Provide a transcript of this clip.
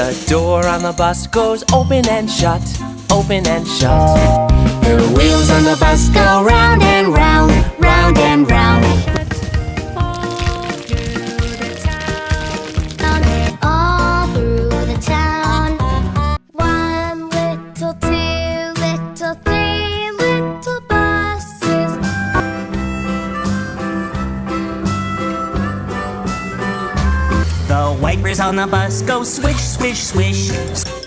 The door on the bus goes open and shut, open and shut. The wheels on the bus go round and round, round and round. All through the town. 1 little, 2 little, 3 little buses. The wipers on the bus go swish, swish, swish.